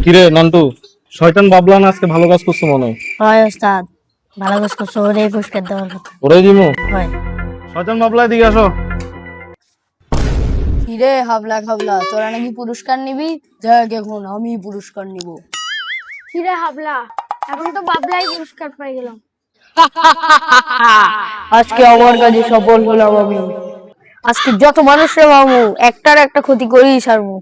কিরে নান্টু, শয়তান বাবলা না আজকে ভালো কাজ করছো মনে হয়। হয় ওস্তাদ, ভালো কাজ করছো, ওরে পুরস্কার দেওয়ার কথা। ওরে দিমু। হয় শয়তান বাবলা এদিকে আসো। কিরে হাবলা খাবলা, তোরা নাকি পুরস্কার নিবি? দেখ এখন আমি পুরস্কার নিব। কিরে হাবলা, এখন তো বাবলাই পুরস্কার পেয়ে গেলাম। আজকে আমার কাজে সফল হলাম আমি। আজকে যত মানুষের মামু একটার একটা ক্ষতি করেই ছাড়বো।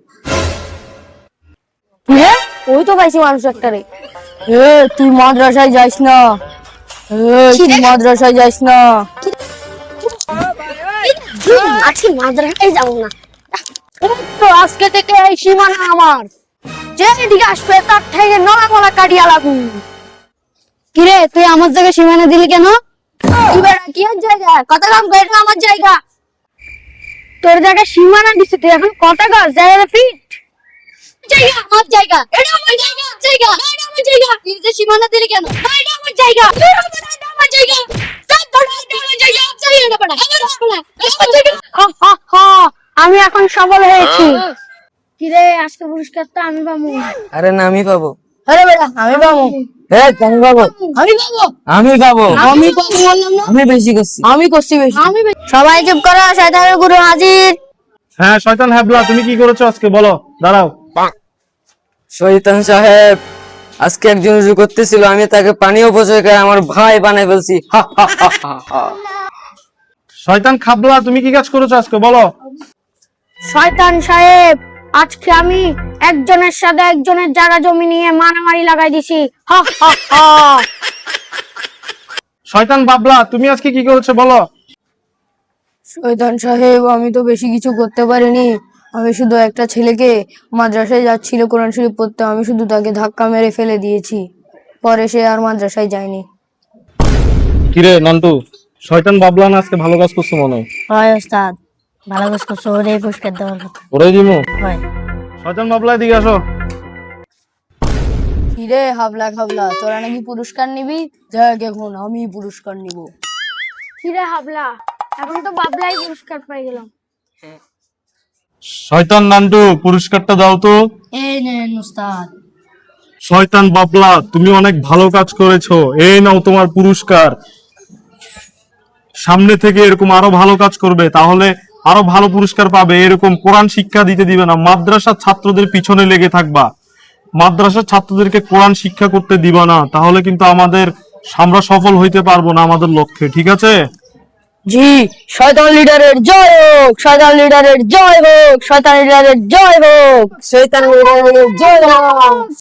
কিরে ওই তো পাইছি মানুষ একটারে। তুই মাদ্রাসায় যাইস না। তুই মাদ্রাসায় যাইস না। আজকে মাদ্রাসায় যাবো না। তো আজকে থেকে এই সীমানা আমার। যে এদিকে আসবে তার থেকে নলা মলা কাটিয়া লাগু। কিরে তুই আমার জায়গায় সীমানা দিলি কেন? কি আর জায়গা, কথা কাম করে না আমার জায়গা। তোর জায়গায় সীমানা দিছে, তুই এখন কথা কর জায়গা ফিট। জায়গা আমার জায়গা, এটা আমার জায়গা, জায়গা এটা আমার জায়গা। তুই যে সীমানা দিলি কেন? এটা আমার জায়গা, এটা আমার জায়গা। আমি এখন সফল হয়েছি। কিরে আজকে পুরস্কার তো আমি পাবো। আরে না আমি পাবো। আরে বেটা আমি পাবো। আমি পাবো। আমি পাবো। আমি পাবো। আমি পাবো বললাম না? আমি বেশি করছি। আমি করছি বেশি। সবাই চুপ করো, শয়তানের গুরু হাজির। হ্যাঁ শয়তান হ্যাবলা, তুমি কি করেছো আজকে বলো। দাঁড়াও। শয়তান সাহেব, আজকে একজন উজু করতেছিল, আমি তাকে পানি অপচয় করে আমার ভাই বানাই ফেলছি। হা, হা, হা, হা, হা। শয়তান খাবলা, তুমি কি কাজ করেছো আজকে বলো। শয়তান সাহেব, আজকে আমি একজনের সাথে একজনের জায়গা জমি নিয়ে মারামারি লাগাই দিছি। হা হা হা। শয়তান বাবলা, তুমি আজকে কি করেছো বলো। শয়তান সাহেব, আমি তো বেশি কিছু করতে পারিনি। আমি শুধু একটা ছেলেকে মাদ্রাসায় যাচ্ছিল কোরআন শরীফ পড়তে, আমি শুধু তাকে ধাক্কা মেরে ফেলে দিয়েছি। পরে সে আর মাদ্রাসায় যায়নি। কিরে নান্টু, শয়তান বাবলা না আজকে ভালো কাজ করছো মনে হয়। হয় ওস্তাদ, ভালো কাজ করছো, ওরে পুরস্কার দেওয়ার কথা। ওরে দিমু। হয় শয়তান বাবলা এদিকে আসো। কিরে হাবলা খাবলা, তোরা নাকি পুরস্কার নিবি? দেখ এখন আমি পুরস্কার নিব। কিরে হাবলা, এখন তো বাবলাই পুরস্কার পেয়ে গেলাম। শয়তান নান্টু, পুরস্কারটা দাও তো। এই নেন ওস্তাদ। শয়তান বাবলা, তুমি অনেক ভালো কাজ করেছো, এই নাও তোমার পুরস্কার। সামনে থেকে এরকম আরো ভালো কাজ করবে, তাহলে আরো ভালো পুরস্কার পাবে। এরকম কোরআন শিক্ষা দিতে দিবে না, মাদ্রাসার ছাত্রদের পিছনে লেগে থাকবা। মাদ্রাসার ছাত্রদেরকে কোরআন শিক্ষা করতে দিবা না, তাহলে কিন্তু আমরা সফল হইতে পারবো না আমাদের লক্ষ্যে, ঠিক আছে? জি, শয়তান লিডারের জয় হোক, শয়তান লিডারের জয় হোক, শয়তান লিডারের জয় হোক, শয়তান লিডারের জয় হোক।